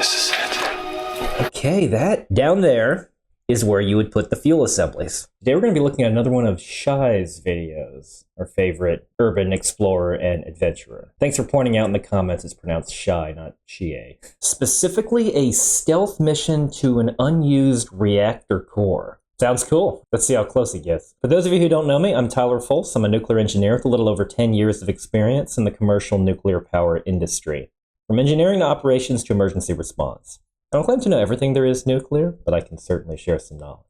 this is it. Okay, that down there is where you would put the fuel assemblies. Today we're going to be looking at another one of Shiey's videos, our favorite urban explorer and adventurer. Thanks for pointing out in the comments it's pronounced Shiey, not Shiey. Specifically a stealth mission to an unused reactor core. Sounds cool. Let's see how close he gets. For those of you who don't know me, I'm Tyler Fultz. I'm a nuclear engineer with a little over 10 years of experience in the commercial nuclear power industry. From engineering to operations to emergency response. I don't claim to know everything there is nuclear, but I can certainly share some knowledge.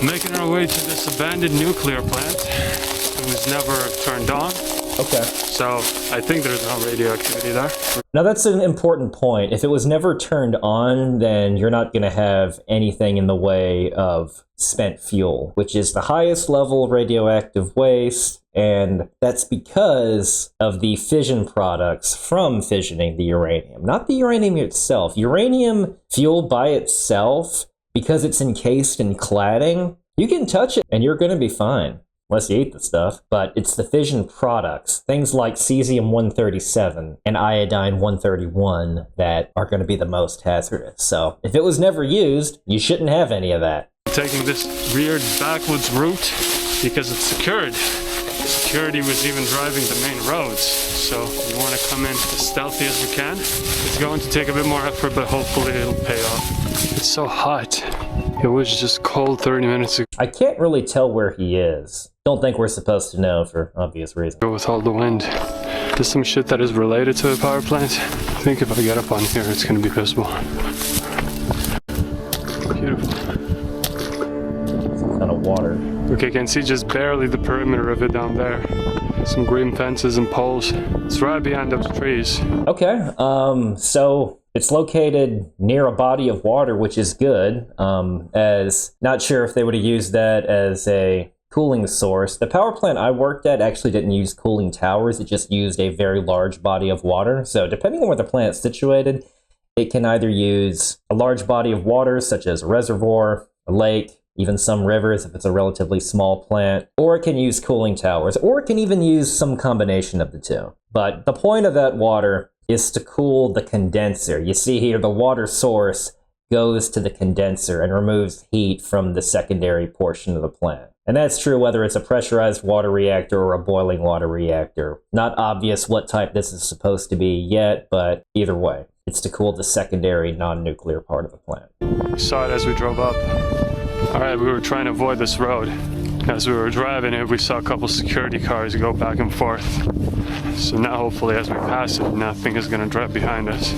Making our way to this abandoned nuclear plant. It was never turned on. Okay. So I think there's no radioactivity there. Now that's an important point. If it was never turned on, then you're not going to have anything in the way of spent fuel, which is the highest level of radioactive waste. And that's because of the fission products from fissioning the uranium, not the uranium itself. Uranium fuel by itself, because it's encased in cladding, you can touch it and you're going to be fine. Unless you eat the stuff, but it's the fission products, things like cesium-137 and iodine-131 that are going to be the most hazardous. So if it was never used, you shouldn't have any of that. Taking this weird backwards route because it's secured. Security was even driving the main roads, so we want to come in as stealthy as we can. It's going to take a bit more effort, but hopefully it'll pay off. It's so hot. It was just cold 30 minutes ago. I can't really tell where he is. Don't think we're supposed to know for obvious reasons. With all the wind. There's some shit that is related to a power plant. I think if I get up on here, it's going to be visible. Beautiful. Some kind of water. Okay, you can see just barely the perimeter of it down there. Some green fences and poles. It's right behind those trees. Okay, so it's located near a body of water, which is good. As not sure if they would have used that as a cooling source. The power plant I worked at actually didn't use cooling towers. It just used a very large body of water. So depending on where the plant's situated, it can either use a large body of water, such as a reservoir, a lake, even some rivers if it's a relatively small plant, or it can use cooling towers, or it can even use some combination of the two. But the point of that water is to cool the condenser. You see here the water source goes to the condenser and removes heat from the secondary portion of the plant. And that's true whether it's a pressurized water reactor or a boiling water reactor. Not obvious what type this is supposed to be yet, but either way, it's to cool the secondary non-nuclear part of the plant. We saw it as we drove up. Alright, we were trying to avoid this road. As we were driving it, we saw a couple security cars go back and forth. So now hopefully as we pass it, nothing is going to drive behind us.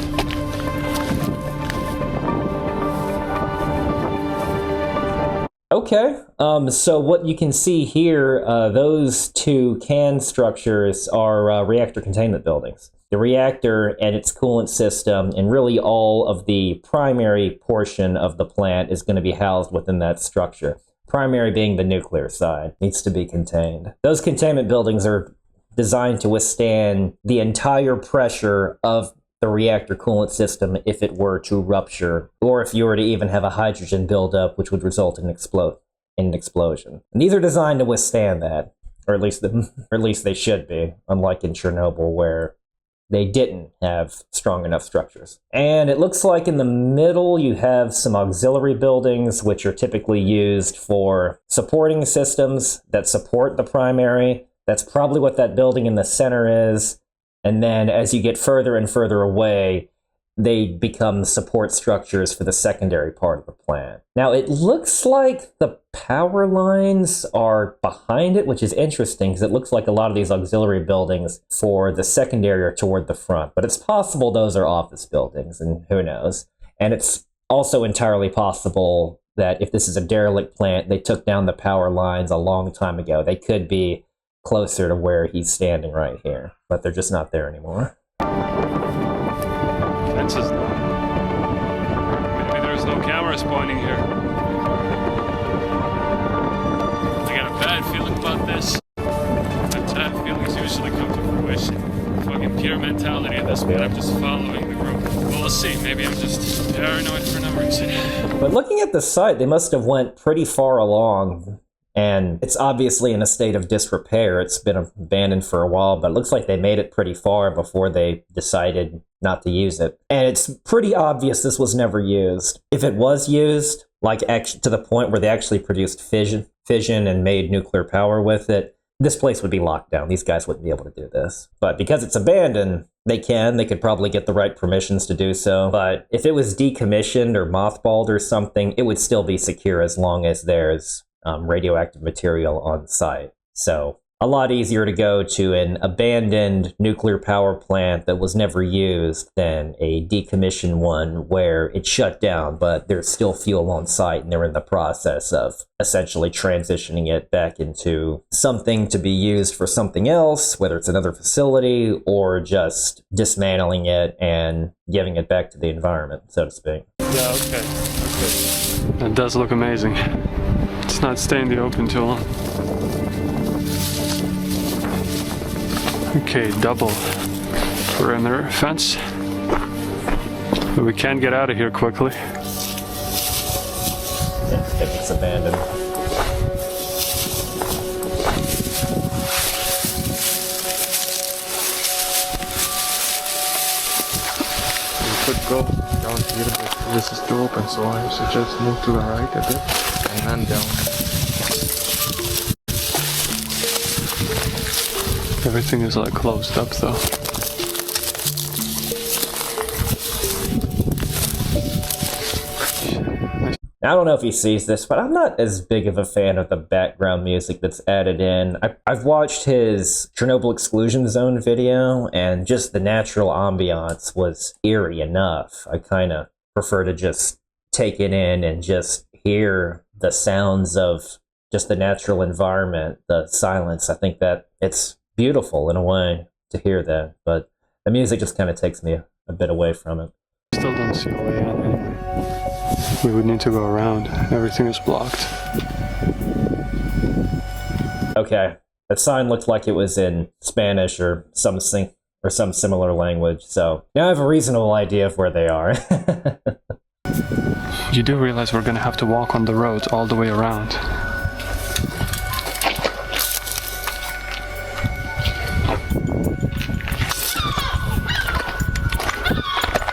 Okay, so what you can see here, those two can structures are reactor containment buildings. The reactor and its coolant system and really all of the primary portion of the plant is going to be housed within that structure. Primary being the nuclear side, needs to be contained. Those containment buildings are designed to withstand the entire pressure of the reactor coolant system if it were to rupture, or if you were to even have a hydrogen buildup, which would result in an explosion. And these are designed to withstand that, or at least they should be, unlike in Chernobyl where they didn't have strong enough structures. And it looks like in the middle you have some auxiliary buildings, which are typically used for supporting systems that support the primary. That's probably what that building in the center is. And then as you get further and further away, they become support structures for the secondary part of the plant. Now, it looks like the power lines are behind it, which is interesting because it looks like a lot of these auxiliary buildings for the secondary are toward the front. But it's possible those are office buildings, and who knows. And it's also entirely possible that if this is a derelict plant, they took down the power lines a long time ago. They could be closer to where he's standing right here, but they're just not there anymore. Fences now. Maybe there's no cameras pointing here. I got a bad feeling about this. Bad feelings usually come to fruition. Fucking pure mentality at this point. I'm just following the group. Well, let's see. Maybe I'm just paranoid for no reason. But looking at the site, they must have went pretty far along. And it's obviously in a state of disrepair. It's been abandoned for a while, but it looks like they made it pretty far before they decided, not to use it. And it's pretty obvious this was never used. If it was used, like to the point where they actually produced fission and made nuclear power with it, this place would be locked down. These guys wouldn't be able to do this. But because it's abandoned, they could probably get the right permissions to do so. But if it was decommissioned or mothballed or something, it would still be secure as long as there's radioactive material on site. So a lot easier to go to an abandoned nuclear power plant that was never used than a decommissioned one where it shut down, but there's still fuel on site and they're in the process of essentially transitioning it back into something to be used for something else, whether it's another facility or just dismantling it and giving it back to the environment, so to speak. Yeah, okay. That does look amazing. It's not staying in the open too long. Okay, double perimeter fence. But we can get out of here quickly. If it's abandoned. We could go down here, but this is too open, so I suggest move to the right a bit and then down. Everything is like closed up though. I don't know if he sees this, but I'm not as big of a fan of the background music that's added in. I've watched his Chernobyl Exclusion Zone video, and just the natural ambiance was eerie enough. I kind of prefer to just take it in and just hear the sounds of just the natural environment, the silence. I think that it's beautiful in a way to hear that, but the music just kind of takes me a bit away from it. Still don't see a way in anyway. We would need to go around. Everything is blocked. Okay, that sign looked like it was in Spanish or some similar language, so now I have a reasonable idea of where they are. You do realize we're gonna have to walk on the roads all the way around.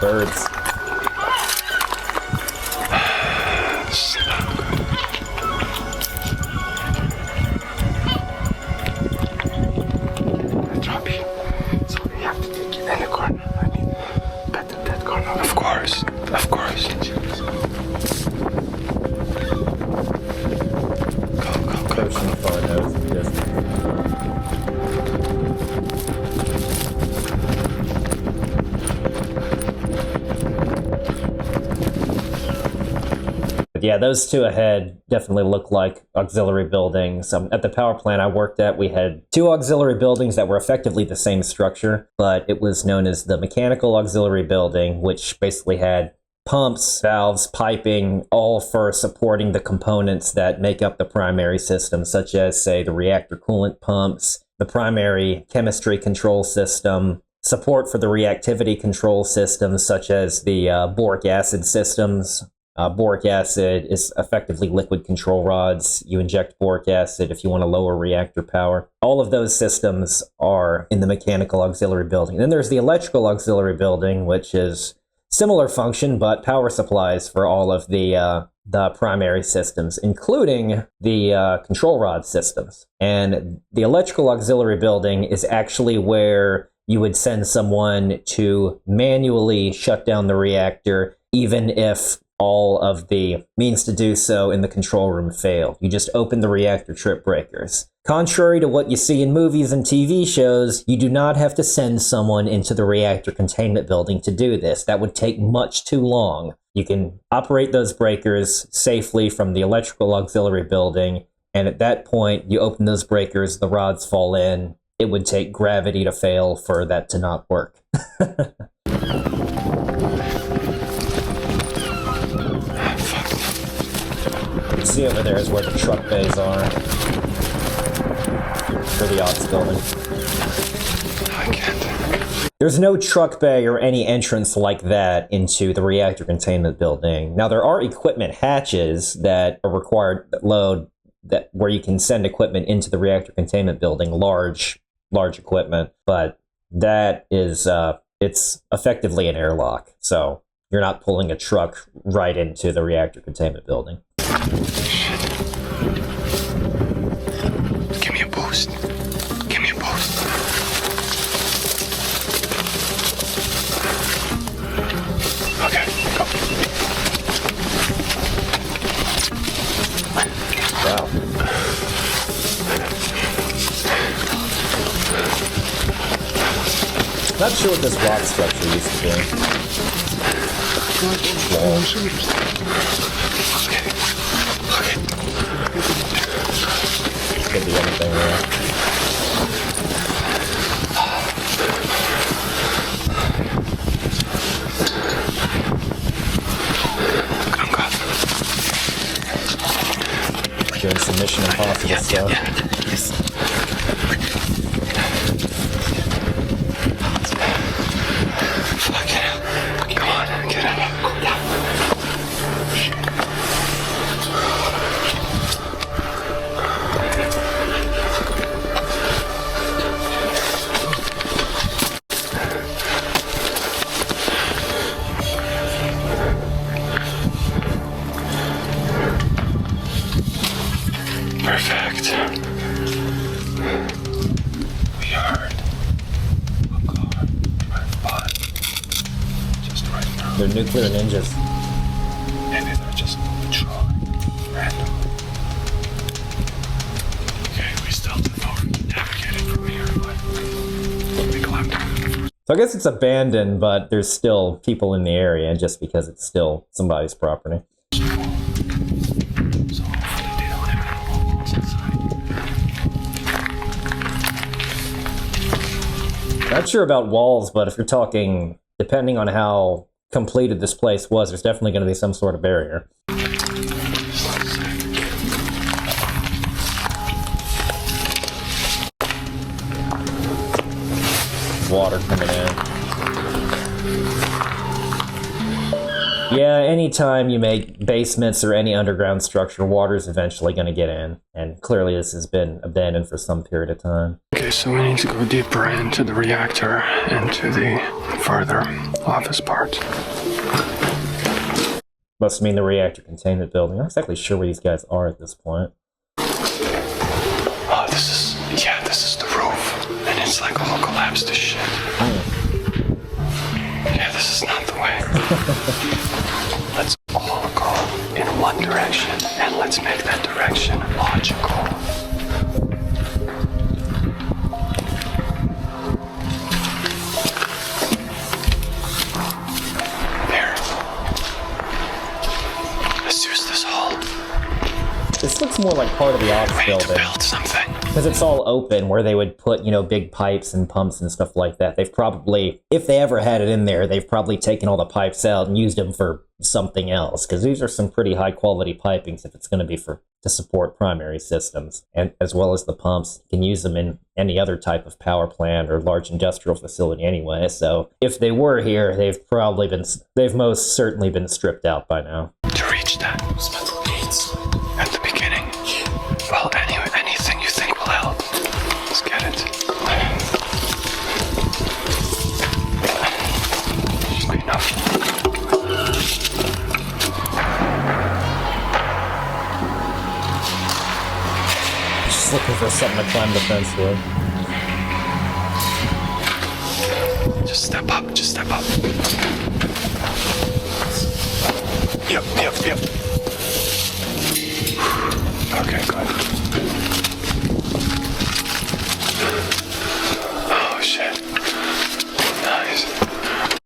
Birds. Of course. Yeah, those two ahead definitely look like auxiliary buildings. At the power plant I worked at, we had two auxiliary buildings that were effectively the same structure, but it was known as the mechanical auxiliary building, which basically had pumps, valves, piping, all for supporting the components that make up the primary system, such as, say, the reactor coolant pumps, the primary chemistry control system, support for the reactivity control systems, such as the boric acid systems. Boric acid is effectively liquid control rods. You inject boric acid if you want to lower reactor power. All of those systems are in the mechanical auxiliary building. Then there's the electrical auxiliary building, which is similar function, but power supplies for all of the primary systems, including the control rod systems. And the electrical auxiliary building is actually where you would send someone to manually shut down the reactor, even if all of the means to do so in the control room fail. You just open the reactor trip breakers. Contrary to what you see in movies and TV shows, you do not have to send someone into the reactor containment building to do this. That would take much too long. You can operate those breakers safely from the electrical auxiliary building, and at that point, you open those breakers, the rods fall in. It would take gravity to fail for that to not work. You see over there is where the truck bays are. For the ops building. I can't. There's no truck bay or any entrance like that into the reactor containment building. Now, there are equipment hatches that are required that load where you can send equipment into the reactor containment building, large equipment, but that is it's effectively an airlock. So you're not pulling a truck right into the reactor containment building. Give me a boost. Give me a boost. Okay, go. Wow. Not sure what this rock structure used to be. Could be anything there. Doing some Mission Impossible stuff. Yes. Fucking hell. Come on, get in. Perfect. We heard a car drive by just right now. They're nuclear ninjas. Maybe they're just patrolling randomly. Okay, we still navigating from here, but we collect. So I guess it's abandoned, but there's still people in the area just because it's still somebody's property. So hopefully they don't have any walls inside. Not sure about walls, but if you're talking, depending on how completed this place was, there's definitely going to be some sort of barrier. Water coming in. Yeah, anytime you make basements or any underground structure, water's eventually going to get in. And clearly this has been abandoned for some period of time. Okay, so we need to go deeper into the reactor, into the further office part. Must mean the reactor containment building. I'm not exactly sure where these guys are at this point. Oh, this is the roof. And it's like all collapsed to shit. Yeah, this is not the way. Let's all go in one direction, and let's make that direction logical. There. Let's use this hole. This looks more like part of the office We need to building. build something. Because it's all open where they would put, you know, big pipes and pumps and stuff like that. They've probably, if they ever had it in there, they've probably taken all the pipes out and used them for something else. Because these are some pretty high quality pipings if it's going to be to support primary systems. And as well as the pumps, you can use them in any other type of power plant or large industrial facility anyway. So if they were here, they've most certainly been stripped out by now. To reach that at the beginning. Well, anyway, anything you think will help. Let's get it. Should be enough. Just looking for something to climb the fence with. Just step up, just step up. Yep. Okay, good. Oh, shit. Nice.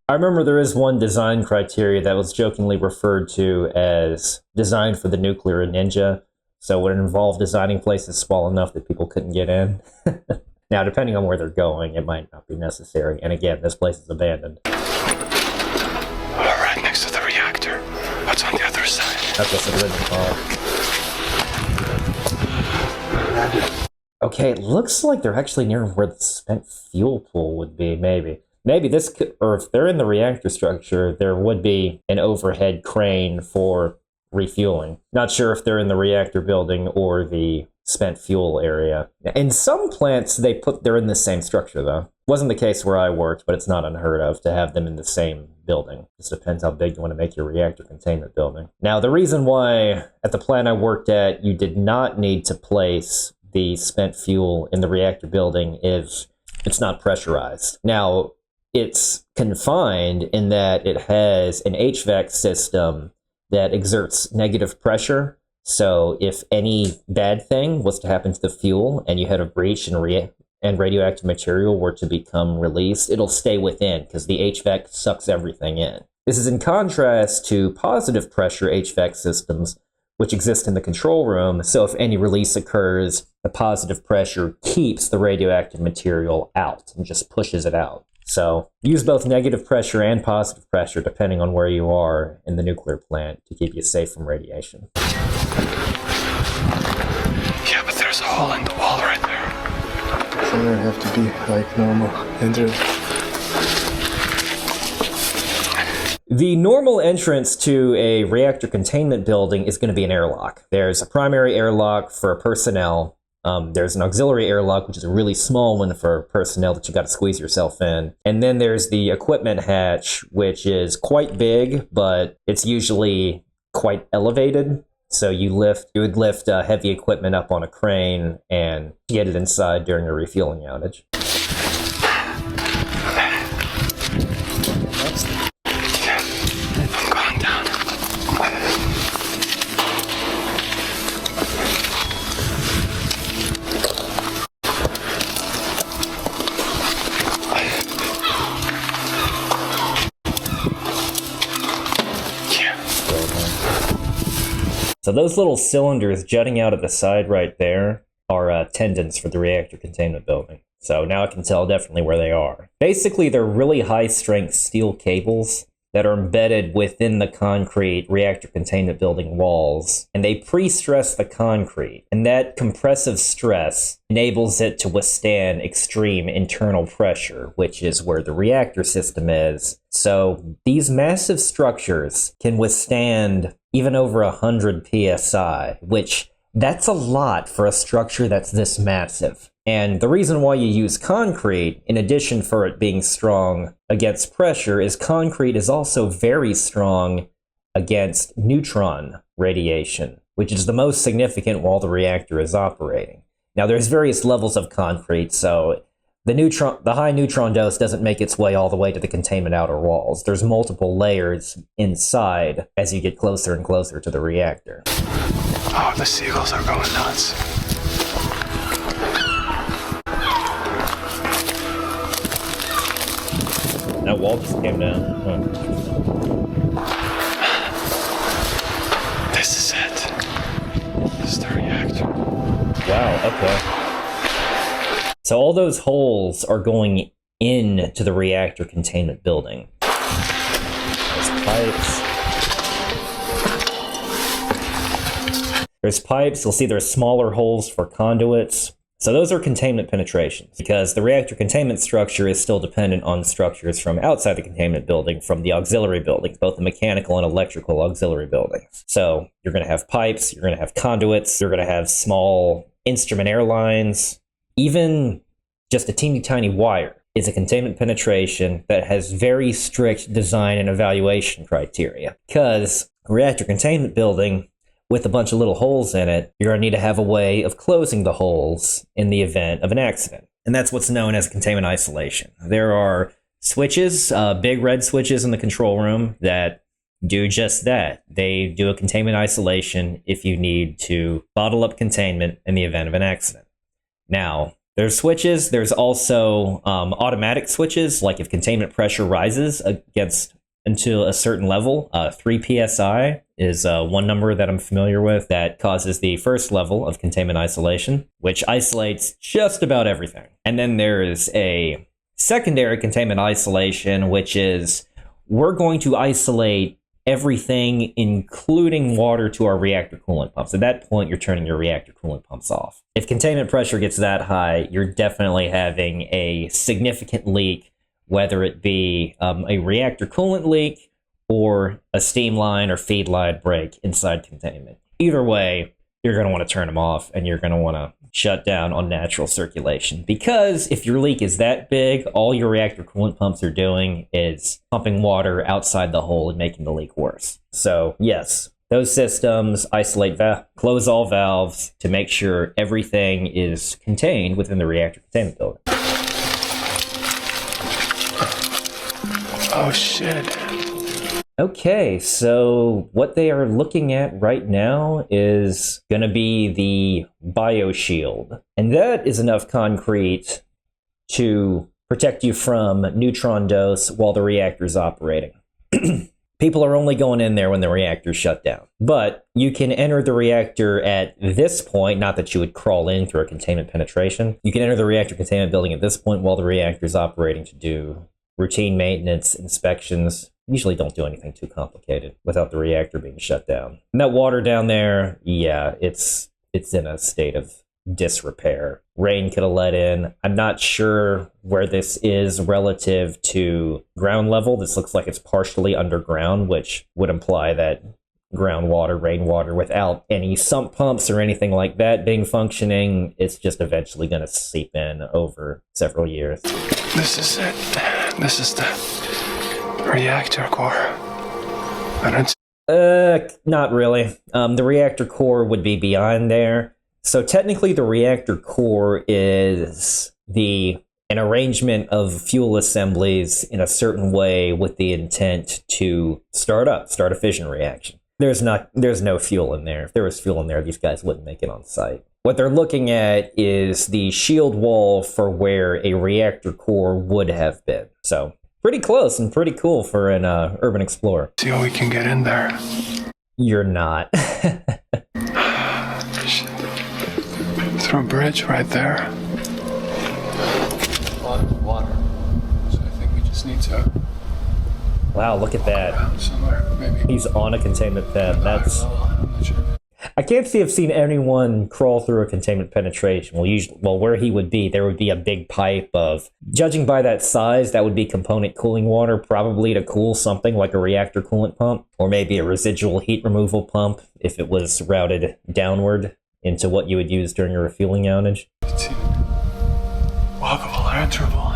I remember there is one design criteria that was jokingly referred to as designed for the nuclear ninja. So it would involve designing places small enough that people couldn't get in. Now, depending on where they're going, it might not be necessary. And again, this place is abandoned. All right, next to the reactor. What's on the other side? That's just a living car. Okay, it looks like they're actually near where the spent fuel pool would be, maybe. Maybe this could, or if they're in the reactor structure, there would be an overhead crane for refueling. Not sure if they're in the reactor building or the spent fuel area. In some plants, they're in the same structure, though. Wasn't the case where I worked, but it's not unheard of to have them in the same building. Just depends how big you want to make your reactor containment building. Now, the reason why at the plant I worked at, you did not need to place the spent fuel in the reactor building is it's not pressurized. Now, it's confined in that it has an HVAC system that exerts negative pressure. So if any bad thing was to happen to the fuel and you had a breach and radioactive material were to become released, it'll stay within because the HVAC sucks everything in. This is in contrast to positive pressure HVAC systems, which exist in the control room. So if any release occurs, the positive pressure keeps the radioactive material out and just pushes it out. So use both negative pressure and positive pressure depending on where you are in the nuclear plant to keep you safe from radiation. Yeah, but there's a hole in the wall right there. Somewhere have to be like normal entrance. The normal entrance to a reactor containment building is going to be an airlock. There's a primary airlock for personnel. There's an auxiliary airlock, which is a really small one for personnel that you got to squeeze yourself in. And then there's the equipment hatch, which is quite big, but it's usually quite elevated. So you would lift heavy equipment up on a crane and get it inside during a refueling outage. I'm going down. So those little cylinders jutting out at the side right there are tendons for the reactor containment building. So now I can tell definitely where they are. Basically, they're really high-strength steel cables that are embedded within the concrete reactor containment building walls, and they pre-stress the concrete. And that compressive stress enables it to withstand extreme internal pressure, which is where the reactor system is. So these massive structures can withstand even over 100 psi, which that's a lot for a structure that's this massive. And the reason why you use concrete, in addition for it being strong against pressure, is concrete is also very strong against neutron radiation, which is the most significant while the reactor is operating. Now, there's various levels of concrete, so the high neutron dose doesn't make its way all the way to the containment outer walls. There's multiple layers inside as you get closer and closer to the reactor. Oh, the seagulls are going nuts. That wall just came down. Oh. This is it. This is the reactor. Wow, okay. So all those holes are going into the reactor containment building. There's pipes. There's pipes. You'll see there's smaller holes for conduits. So those are containment penetrations, because the reactor containment structure is still dependent on structures from outside the containment building, from the auxiliary buildings, both the mechanical and electrical auxiliary buildings. So you're going to have pipes, you're going to have conduits, you're going to have small instrument air lines. Even just a teeny tiny wire is a containment penetration that has very strict design and evaluation criteria. Because a reactor containment building with a bunch of little holes in it, you're going to need to have a way of closing the holes in the event of an accident. And that's what's known as containment isolation. There are switches, big red switches in the control room that do just that. They do a containment isolation if you need to bottle up containment in the event of an accident. Now, there's switches. There's also automatic switches, like if containment pressure rises until a certain level. 3 psi is one number that I'm familiar with that causes the first level of containment isolation, which isolates just about everything. And then there is a secondary containment isolation, which is we're going to isolate everything, including water, to our reactor coolant pumps. At that point, you're turning your reactor coolant pumps off. If containment pressure gets that high, you're definitely having a significant leak, whether it be a reactor coolant leak or a steam line or feed line break inside containment. Either way, you're going to want to turn them off, and you're going to want to shut down on natural circulation. Because if your leak is that big, all your reactor coolant pumps are doing is pumping water outside the hole and making the leak worse. So yes, those systems isolate, close all valves to make sure everything is contained within the reactor containment building. Oh shit. Okay, so what they are looking at right now is going to be the bioshield. And that is enough concrete to protect you from neutron dose while the reactor is operating. People are only going in there when the reactor's shut down. But you can enter the reactor at this point, not that you would crawl in through a containment penetration. You can enter the reactor containment building at this point while the reactor's operating to do routine maintenance, inspections. Usually don't do anything too complicated without the reactor being shut down. And that water down there, yeah, it's in a state of disrepair. Rain could have let in. I'm not sure where this is relative to ground level. This looks like it's partially underground, which would imply that groundwater, rainwater, without any sump pumps or anything like that being functioning, it's just eventually going to seep in over several years. This is it. This is the reactor core. I don't. Not really. The reactor core would be beyond there. So technically the reactor core is an arrangement of fuel assemblies in a certain way with the intent to start a fission reaction. There's no fuel in there. If there was fuel in there, these guys wouldn't make it on site. What they're looking at is the shield wall for where a reactor core would have been. So pretty close and pretty cool for an urban explorer. See how we can get in there. You're not. Through a bridge right there. A lot of water. So I think we just need to. Wow, look at that. Somewhere, maybe. He's on a containment pen. I can't see I've seen anyone crawl through a containment penetration. Well, where he would be, there would be a big pipe of, judging by that size, that would be component cooling water, probably to cool something like a reactor coolant pump, or maybe a residual heat removal pump if it was routed downward into what you would use during a refueling outage. Walkable air interval.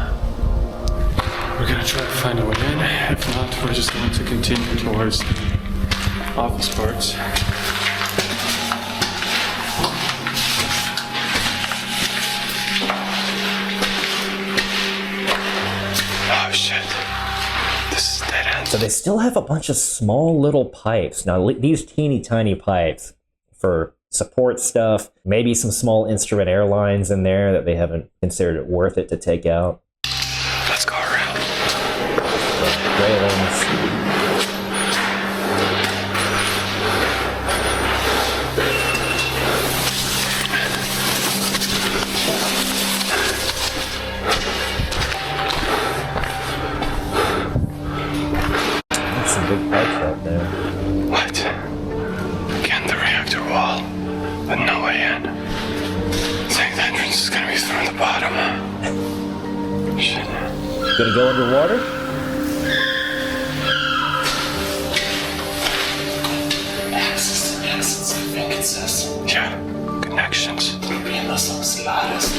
We're gonna try to find a way in. If not, we're just going to continue towards the office parts. Oh shit. This is dead end. So they still have a bunch of small little pipes. Now, these teeny tiny pipes for support stuff, maybe some small instrument airlines in there that they haven't considered it worth it to take out. Let's go around. Railings. That's some big pipes out there. What? Again, the reactor wall, but no way in. I think the entrance is gonna be through the bottom. Shit. Gonna go underwater? Access, I think it says. Yeah, connections. Viviendas auxiliares.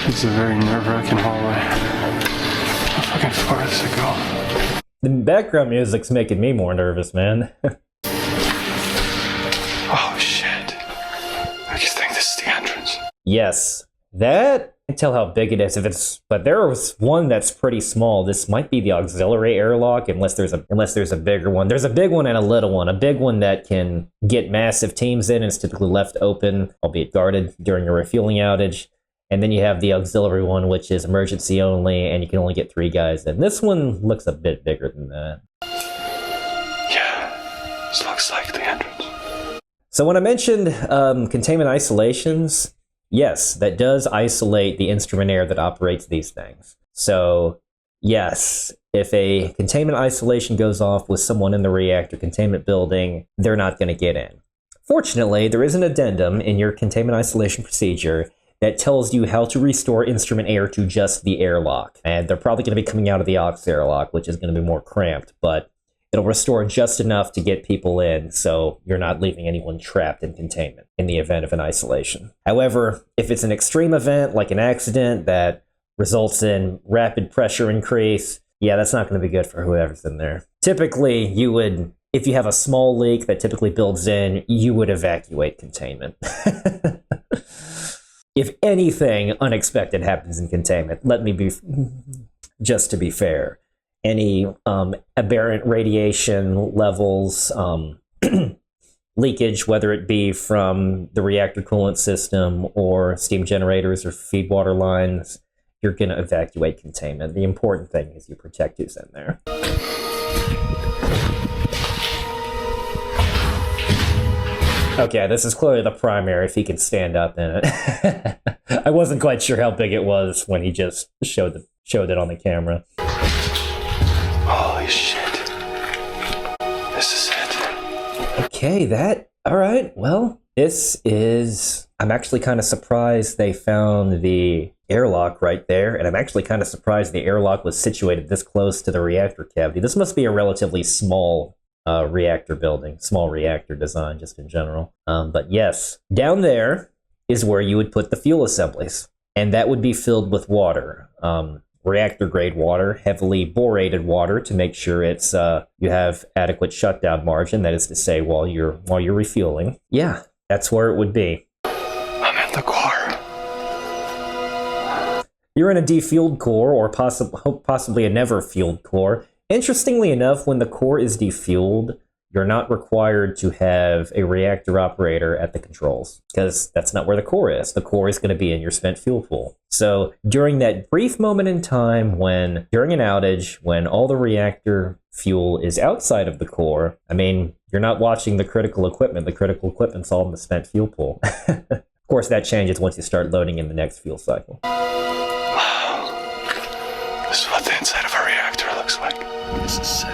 It's a very nerve-wracking hallway. How fucking far does it go? The background music's making me more nervous, man. Oh shit. I just think this is the entrance. Yes, that I can tell how big it is. But there was one that's pretty small. This might be the auxiliary airlock, unless there's a bigger one. There's a big one and a little one. A big one that can get massive teams in and is typically left open, albeit guarded during a refueling outage. And then you have the auxiliary one, which is emergency only, and you can only get 3 guys in. This one looks a bit bigger than that. Yeah, this looks like the entrance. So when I mentioned containment isolations, yes, that does isolate the instrument air that operates these things. So yes, if a containment isolation goes off with someone in the reactor containment building, they're not going to get in. Fortunately, there is an addendum in your containment isolation procedure that tells you how to restore instrument air to just the airlock. And they're probably going to be coming out of the aux airlock, which is going to be more cramped, but It'll restore just enough to get people in, so you're not leaving anyone trapped in containment in the event of an isolation. However, if it's an extreme event, like an accident that results in rapid pressure increase, yeah, that's not going to be good for whoever's in there. Typically, you would, if you have a small leak that typically builds in, you would evacuate containment. If anything unexpected happens in containment, let me be, just to be fair, any aberrant radiation levels, leakage, whether it be from the reactor coolant system or steam generators or feed water lines, you're going to evacuate containment. The important thing is you protect who's in there. Okay, this is clearly the primary if he can stand up in it. I wasn't quite sure how big it was when he just showed it on the camera. Holy shit. This is it. Okay, alright, well, this is... I'm actually kind of surprised they found the airlock right there, and I'm actually kind of surprised the airlock was situated this close to the reactor cavity. This must be a relatively small reactor building, small reactor design just in general. But yes, down there is where you would put the fuel assemblies, and that would be filled with water. Reactor grade water, heavily borated water to make sure it's you have adequate shutdown margin, that is to say while you're refueling. Yeah, that's where it would be. I'm in the core. You're in a defueled core, or possibly a never fueled core. Interestingly enough, when the core is defueled, you're not required to have a reactor operator at the controls, because that's not where the core is. The core is going to be in your spent fuel pool. So during that brief moment in time when, during an outage, when all the reactor fuel is outside of the core, I mean, you're not watching the critical equipment. The critical equipment's all in the spent fuel pool. Of course, that changes once you start loading in the next fuel cycle. Wow. This is what the inside of a reactor looks like. This is sick.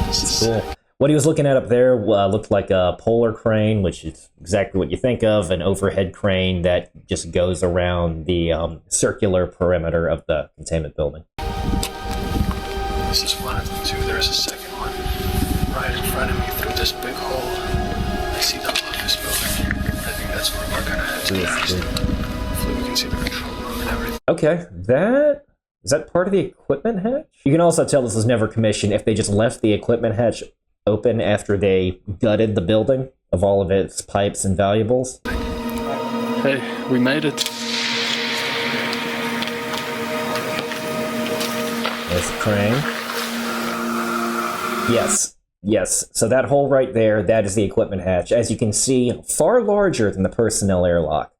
This is Cool. sick. What he was looking at up there looked like a polar crane, which is exactly what you think of, an overhead crane that just goes around the circular perimeter of the containment building. This is one of the two. There's a second one right in front of me through this big hole. I see the office building. I think that's where we're gonna head to next. Hopefully we can see the control room and everything. Okay, is that part of the equipment hatch? You can also tell this was never commissioned if they just left the equipment hatch open after they gutted the building of all of its pipes and valuables. Hey, we made it. There's the crane. Yes. So that hole right there, that is the equipment hatch. As you can see, far larger than the personnel airlock.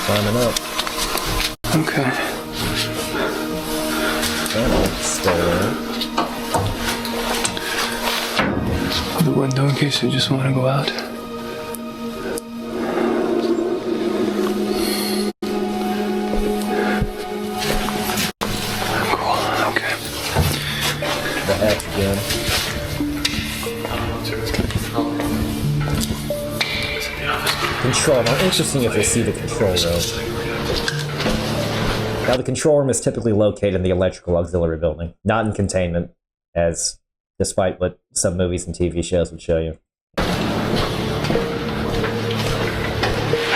Climbing up. Okay. The window in case you just want to go out. Cool. Okay. The hatch again. Control room. Interesting if you see the control room. Now, the control room is typically located in the electrical auxiliary building, not in containment, as despite what some movies and TV shows would show you. I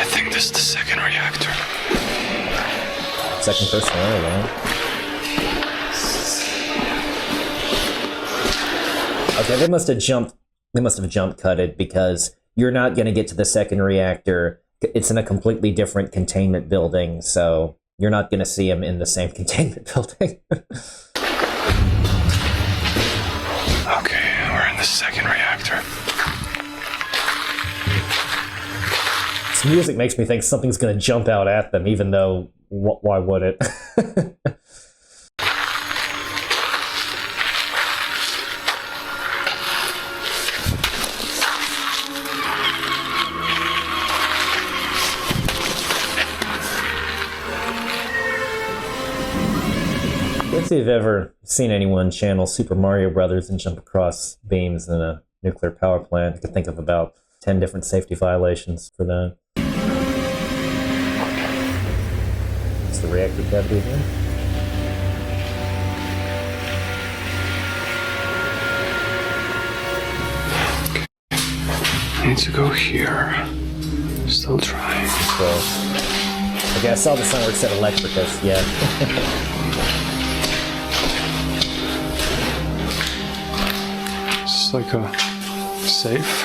think this is the second reactor. Second person airline. Okay, they must have jump cutted because you're not going to get to the second reactor. It's in a completely different containment building, so you're not going to see them in the same containment building. Okay, we're in the second reactor. This music makes me think something's going to jump out at them, even though, why would it? If you've ever seen anyone channel Super Mario Brothers and jump across beams in a nuclear power plant, you could think of about 10 different safety violations for that. That's the reactor cavity again. I need to go here. Still trying. So, okay, I saw the sign where it said electricus, yeah. It's like a safe.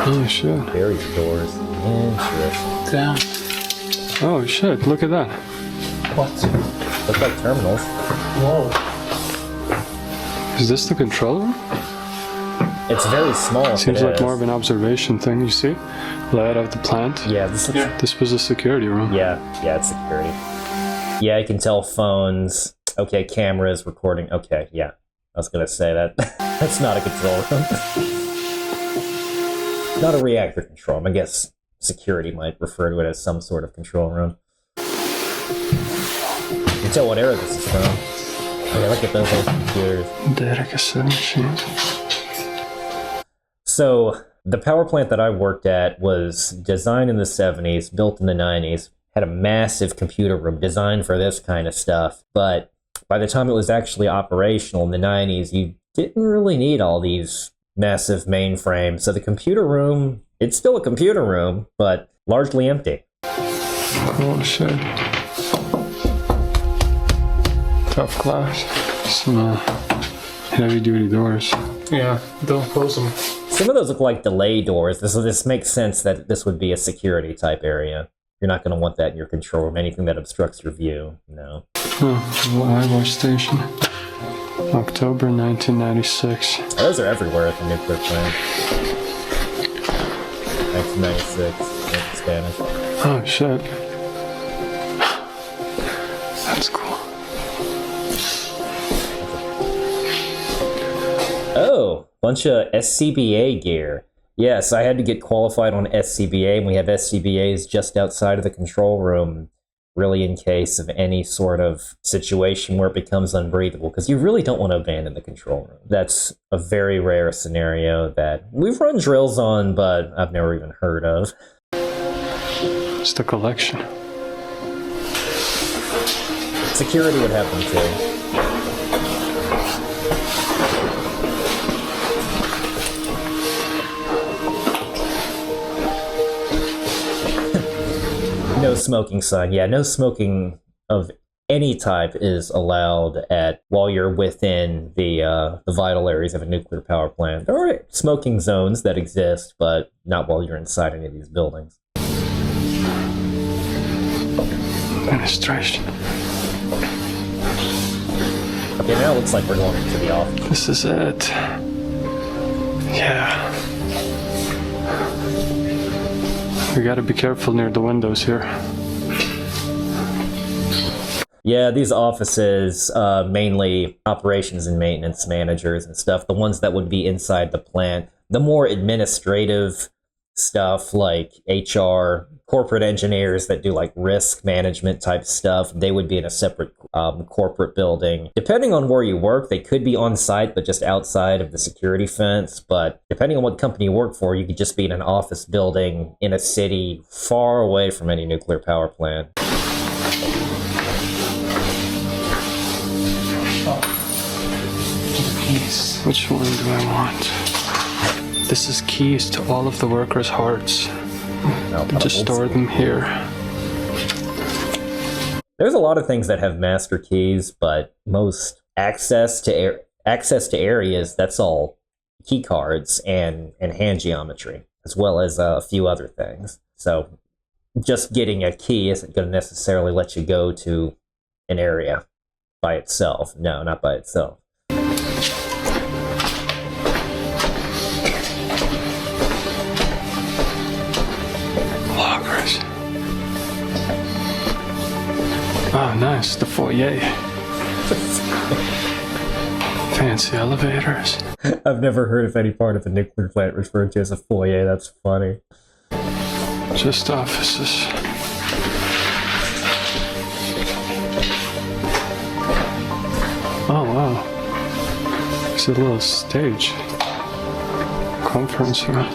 Oh shit. Various doors. Interesting. Down. Oh shit, look at that. What? Look like terminals. Whoa. Is this the control room? It's very small. Seems like more of an observation thing, you see? Layout of the plant. Yeah, this looks... Yeah. This was a security room. Yeah, it's security. Yeah, you can tell phones. Okay, cameras, recording. Okay, yeah. I was gonna say that. That's not a control room. Not a reactor control room. I guess security might refer to it as some sort of control room. You can tell what era this is from. Okay, look at those old computers. Data cassette machines. So, the power plant that I worked at was designed in the 70s, built in the 90s, had a massive computer room designed for this kind of stuff, but by the time it was actually operational in the 90s, you didn't really need all these massive mainframes. So the computer room, it's still a computer room, but largely empty. Oh shit. Tough glass. Some heavy duty doors. Yeah, don't close them. Some of those look like delay doors, so this makes sense that this would be a security type area. You're not going to want that in your control room, anything that obstructs your view, no. Oh, iWatch station. October 1996. Those are everywhere at the nuclear plant. 1996, in Spanish. Oh shit. That's cool. Oh, bunch of SCBA gear. Yes, I had to get qualified on SCBA, and we have SCBAs just outside of the control room, really in case of any sort of situation where it becomes unbreathable, because you really don't want to abandon the control room. That's a very rare scenario that we've run drills on, but I've never even heard of. It's the collection. Security would have them too. No smoking sign. Yeah, no smoking of any type is allowed while you're within the vital areas of a nuclear power plant. There are smoking zones that exist, but not while you're inside any of these buildings. Administration. Okay, now it looks like we're going into the office. This is it. Yeah. We gotta be careful near the windows here. Yeah, these offices, mainly operations and maintenance managers and stuff, the ones that would be inside the plant. The more administrative stuff like HR, corporate engineers that do like risk management type stuff, they would be in a separate corporate building. Depending on where you work, they could be on site but just outside of the security fence. But depending on what company you work for, you could just be in an office building in a city far away from any nuclear power plant. Keys. Which one do I want? This is keys to all of the workers' hearts. Just store them here. There's a lot of things that have master keys, but most access to areas, that's all key cards and hand geometry, as well as a few other things. So just getting a key isn't going to necessarily let you go to an area by itself. No, not by itself. Lockers. Oh, nice. The foyer. Fancy elevators. I've never heard of any part of a nuclear plant referred to as a foyer. That's funny. Just offices. Oh, wow. It's a little stage. Conference room.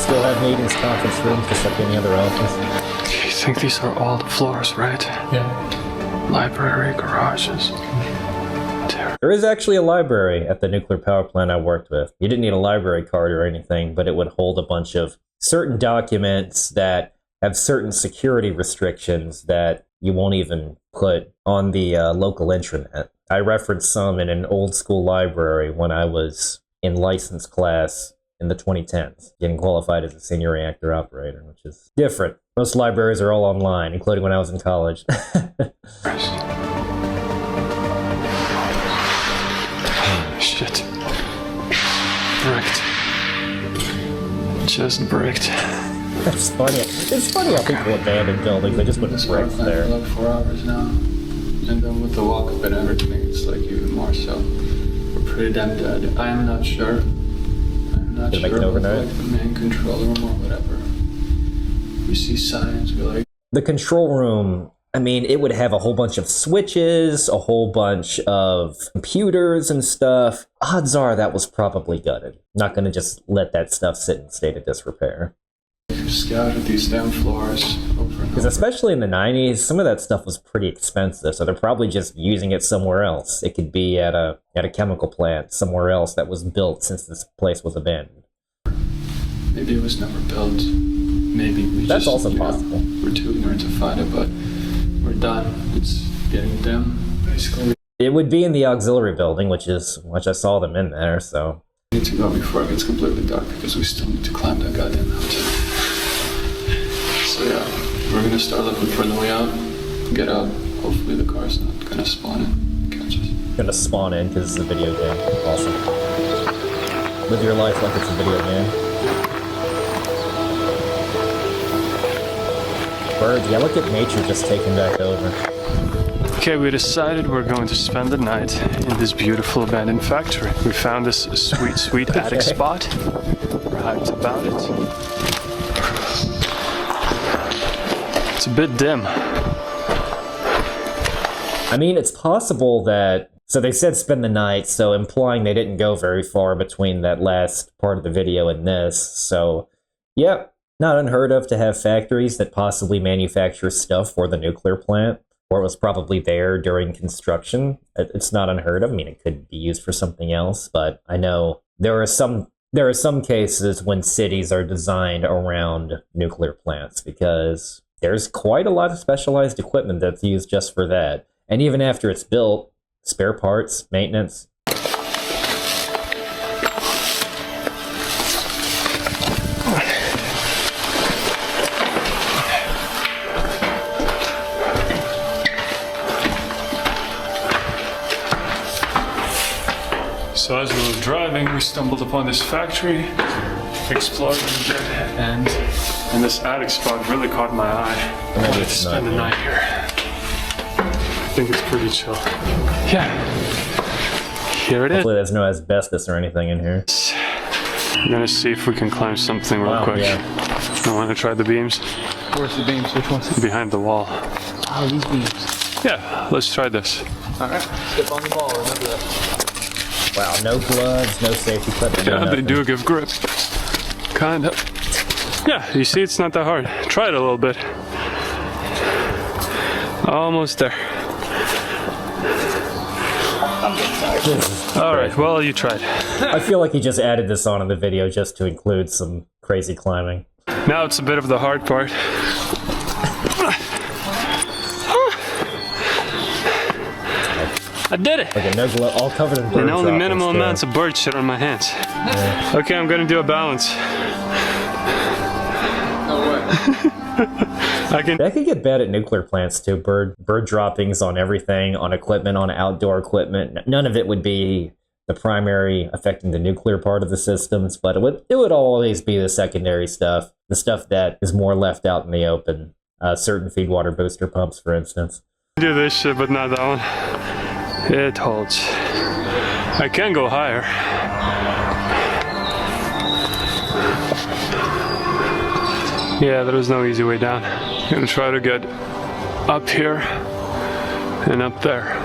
still have meetings, conference rooms, just like any other office. I think these are all the floors, right? Yeah. Library, garages. There is actually a library at the nuclear power plant I worked with. You didn't need a library card or anything, but it would hold a bunch of certain documents that have certain security restrictions that you won't even put on the local intranet. I referenced some in an old school library when I was in license class in the 2010s, getting qualified as a senior reactor operator, which is different. Most libraries are all online, including when I was in college. Shit. Bricked. Just bricked. That's funny. It's funny how people abandon buildings. They just put bricks there. For like 4 hours now. And then with the walk-up and everything, it's like even more so. We're pretty damn dead. I am not sure. I'm not Gonna make it sure about overnight? like the main control room or whatever. We see signs, we like... The control room, I mean, it would have a whole bunch of switches, a whole bunch of computers and stuff. Odds are that was probably gutted. Not gonna just let that stuff sit in a state of disrepair. Scouted these damn floors over and Because over. especially in the 90s, some of that stuff was pretty expensive, so they're probably just using it somewhere else. It could be at a chemical plant somewhere else that was built since this place was abandoned. Maybe it was never built. Maybe we That's just, also you know, possible. we're too ignorant to find it, but we're done. It's getting dim, basically. It would be in the auxiliary building, which I saw them in there, so... We need to go before it gets completely dark because we still need to climb that goddamn mountain. So yeah, we're gonna start looking for the way out, get out. Hopefully the car's not gonna spawn in, catch us. Gonna spawn in because it's a video game. Awesome. Live your life like it's a video game. Birds, yeah, look at nature just taking back over. Okay, we decided we're going to spend the night in this beautiful abandoned factory. We found this sweet, sweet attic spot. We're hyped about it. It's a bit dim. I mean, it's possible that... So they said spend the night, so implying they didn't go very far between that last part of the video and this. So, yep, not unheard of to have factories that possibly manufacture stuff for the nuclear plant. Or it was probably there during construction. It's not unheard of. I mean, it could be used for something else, but I know there are some cases when cities are designed around nuclear plants because there's quite a lot of specialized equipment that's used just for that. And even after it's built, spare parts, maintenance. So as we were driving, we stumbled upon this factory, explored it a bit, and this attic spot really caught my eye. I wanted to spend the night here. I think it's pretty chill. Yeah. Here it is. Hopefully there's no asbestos or anything in here. I'm gonna see if we can climb something real quick. Yeah. I want to try the beams Where's the beams? Which ones? behind the wall. Oh, these beams. Yeah, let's try this. Alright, step on the ball, remember that. Wow, no gloves, no safety equipment. Yeah, no they nothing. do give grip. Kind of. Yeah, you see, it's not that hard. Try it a little bit. Almost there. All right, well, you tried. I feel like he just added this on in the video just to include some crazy climbing. Now it's a bit of the hard part. I did it! Okay, no glove, all covered in bird And only droppings, minimal too. amounts of bird shit on my hands. Yeah. Okay, I'm gonna do a balance. No way. I can. That could get bad at nuclear plants too. Bird droppings on everything, on equipment, on outdoor equipment. None of it would be the primary affecting the nuclear part of the systems, but it would always be the secondary stuff, the stuff that is more left out in the open. Certain feed water booster pumps, for instance. Do this shit, but not that one. It holds. I can go higher. Yeah, there is no easy way down. I'm gonna try to get up here and up there.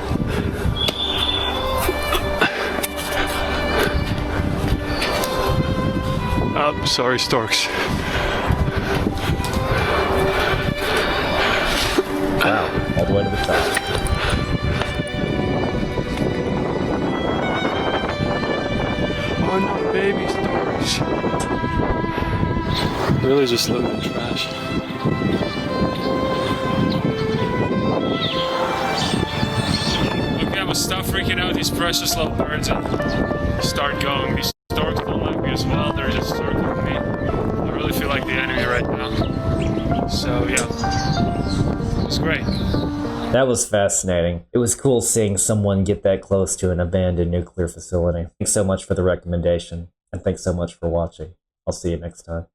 Oh, sorry, storks. Wow, all the way to the top. Oh no, baby storks. Really just living in trash. Okay, I'm gonna stop freaking out these precious little birds and start going. These storks don't like me as well, they're just circling me. I really feel like the enemy right now. So yeah, it's great. That was fascinating. It was cool seeing someone get that close to an abandoned nuclear facility. Thanks so much for the recommendation, and thanks so much for watching. I'll see you next time.